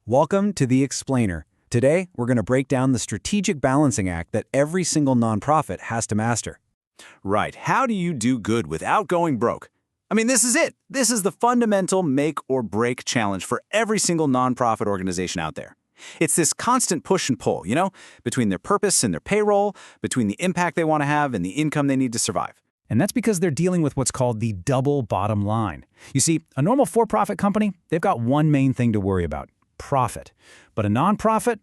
Welcome to The Explainer. Today, we're going to break down the strategic balancing act that every single nonprofit has to master. Right. How do you do good without going broke? I mean, this is it. This is the fundamental make or break challenge for every single nonprofit organization out there. It's this constant push and pull, between their purpose and their payroll, between the impact they want to have and the income they need to survive. And that's because they're dealing with what's called the double bottom line. You see, a normal for-profit company, they've got one main thing to worry about: profit. But a nonprofit,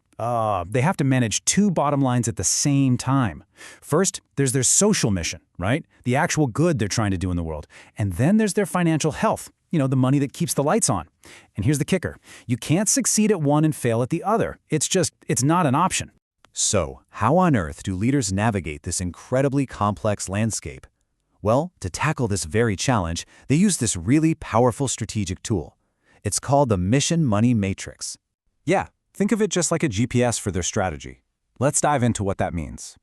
they have to manage two bottom lines at the same time. First, there's their social mission, right? The actual good they're trying to do in the world. And then there's their financial health, the money that keeps the lights on. And here's the kicker: you can't succeed at one and fail at the other. It's not an option. So, how on earth do leaders navigate this incredibly complex landscape? Well, to tackle this very challenge, they use this really powerful strategic tool. It's called the Mission Money Matrix. Yeah, think of it just like a GPS for their strategy. Let's dive into what that means.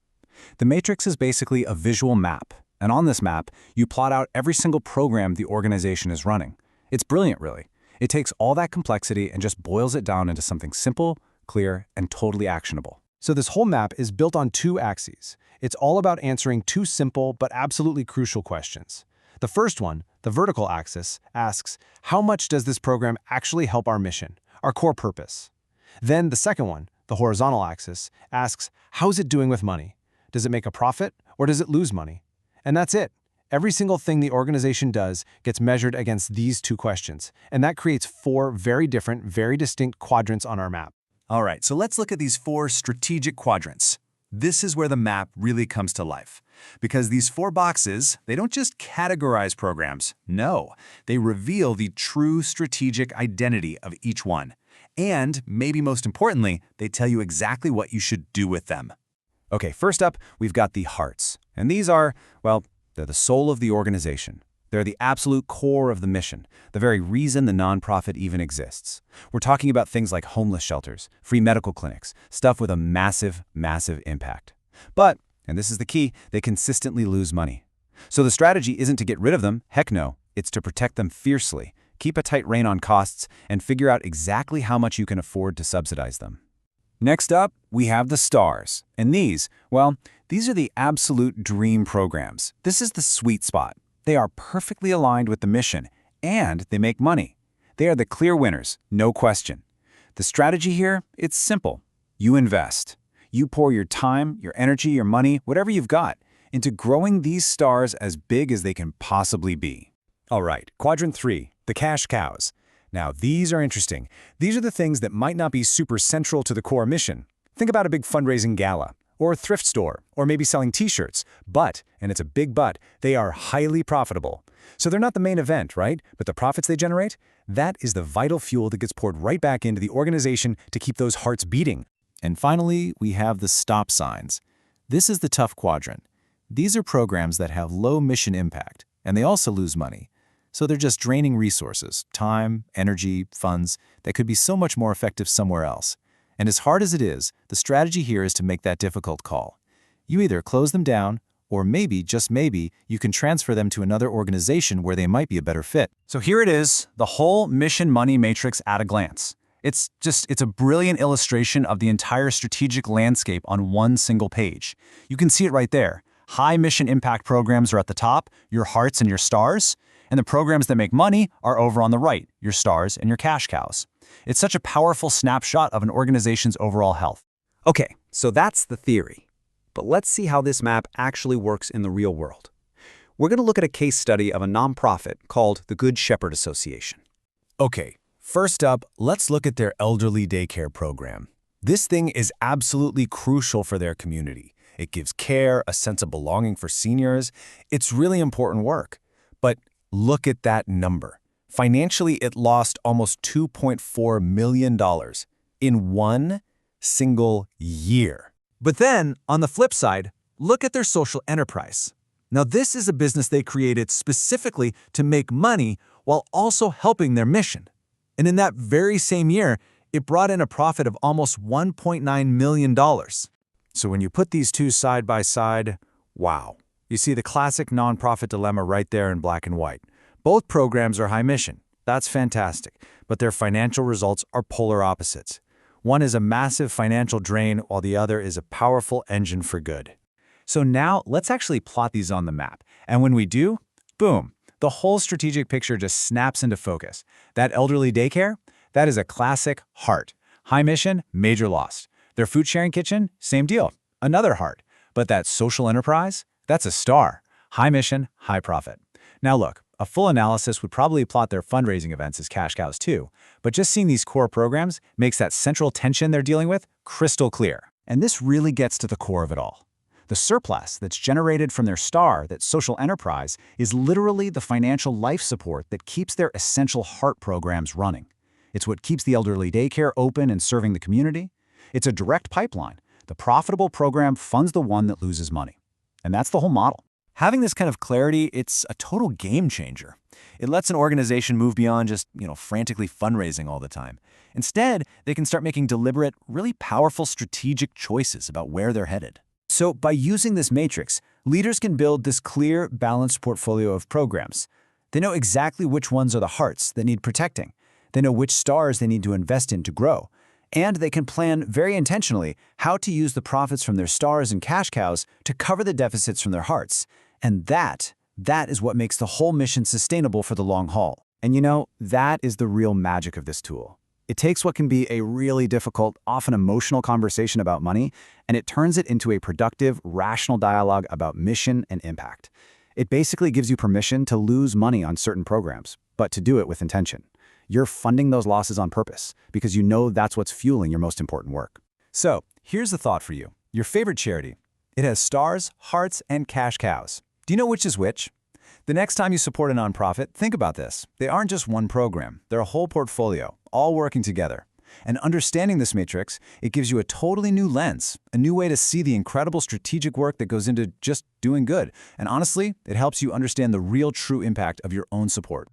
The matrix is basically a visual map, and on this map, you plot out every single program the organization is running. It's brilliant, really. It takes all that complexity and just boils it down into something simple, clear, and totally actionable. So this whole map is built on two axes. It's all about answering two simple but absolutely crucial questions. The first one, the vertical axis, asks, how much does this program actually help our mission, our core purpose? Then the second one, the horizontal axis, asks, how's it doing with money? Does it make a profit or does it lose money? And that's it. Every single thing the organization does gets measured against these two questions, and that creates four very different, very distinct quadrants on our map. All right, so let's look at these four strategic quadrants. This is where the map really comes to life. Because these four boxes, they don't just categorize programs. No, they reveal the true strategic identity of each one. And, maybe most importantly, they tell you exactly what you should do with them. Okay, first up, we've got the hearts. And these are, well, they're the soul of the organization. They're the absolute core of the mission, the very reason the nonprofit even exists. We're talking about things like homeless shelters, free medical clinics, stuff with a massive, massive impact. But, and this is the key, they consistently lose money. So the strategy isn't to get rid of them, heck no, it's to protect them fiercely, keep a tight rein on costs, and figure out exactly how much you can afford to subsidize them. Next up, we have the stars. And these are the absolute dream programs. This is the sweet spot. They are perfectly aligned with the mission, and they make money. They are the clear winners, no question. The strategy here, it's simple. You invest. You pour your time, your energy, your money, whatever you've got, into growing these stars as big as they can possibly be. All right, quadrant 3, the cash cows. Now, these are interesting. These are the things that might not be super central to the core mission. Think about a big fundraising gala, or a thrift store, or maybe selling t-shirts. But, and it's a big but, they are highly profitable. So they're not the main event, right? But the profits they generate, that is the vital fuel that gets poured right back into the organization to keep those hearts beating. And finally, we have the stop signs. This is the tough quadrant. These are programs that have low mission impact, and they also lose money. So they're just draining resources, time, energy, funds that could be so much more effective somewhere else. And as hard as it is, the strategy here is to make that difficult call. You either close them down, or maybe, just maybe, you can transfer them to another organization where they might be a better fit. So here it is, the whole mission money matrix at a glance. It's a brilliant illustration of the entire strategic landscape on one single page. You can see it right there. High mission impact programs are at the top, your hearts and your stars, and the programs that make money are over on the right, your stars and your cash cows. It's such a powerful snapshot of an organization's overall health. Okay, so that's the theory. But let's see how this map actually works in the real world. We're going to look at a case study of a nonprofit called the Good Shepherd Association. Okay, first up, let's look at their elderly daycare program. This thing is absolutely crucial for their community. It gives care, a sense of belonging for seniors. It's really important work. But look at that number. Financially, it lost almost $2.4 million in one single year. But then, on the flip side, look at their social enterprise. Now, this is a business they created specifically to make money while also helping their mission. And in that very same year, it brought in a profit of almost $1.9 million. So when you put these two side by side, wow. You see the classic nonprofit dilemma right there in black and white. Both programs are high mission. That's fantastic, but their financial results are polar opposites. One is a massive financial drain, while the other is a powerful engine for good. So now, let's actually plot these on the map. And when we do, boom, the whole strategic picture just snaps into focus. That elderly daycare? That is a classic heart. High mission, major loss. Their food-sharing kitchen? Same deal. Another heart. But that social enterprise? That's a star. High mission, high profit. Now look, a full analysis would probably plot their fundraising events as cash cows too, but just seeing these core programs makes that central tension they're dealing with crystal clear. And this really gets to the core of it all. The surplus that's generated from their star, that social enterprise, is literally the financial life support that keeps their essential heart programs running. It's what keeps the elderly daycare open and serving the community. It's a direct pipeline. The profitable program funds the one that loses money. And that's the whole model. Having this kind of clarity, it's a total game changer. It lets an organization move beyond just, frantically fundraising all the time. Instead, they can start making deliberate, really powerful strategic choices about where they're headed. So by using this matrix, leaders can build this clear, balanced portfolio of programs. They know exactly which ones are the hearts that need protecting. They know which stars they need to invest in to grow. And they can plan very intentionally how to use the profits from their stars and cash cows to cover the deficits from their hearts. And that is what makes the whole mission sustainable for the long haul. And that is the real magic of this tool. It takes what can be a really difficult, often emotional conversation about money, and it turns it into a productive, rational dialogue about mission and impact. It basically gives you permission to lose money on certain programs, but to do it with intention. You're funding those losses on purpose, because you know that's what's fueling your most important work. So, here's the thought for you. Your favorite charity. It has stars, hearts, and cash cows. Do you know which is which? The next time you support a nonprofit, think about this. They aren't just one program. They're a whole portfolio, all working together. And understanding this matrix, it gives you a totally new lens, a new way to see the incredible strategic work that goes into just doing good. And honestly, it helps you understand the real true impact of your own support.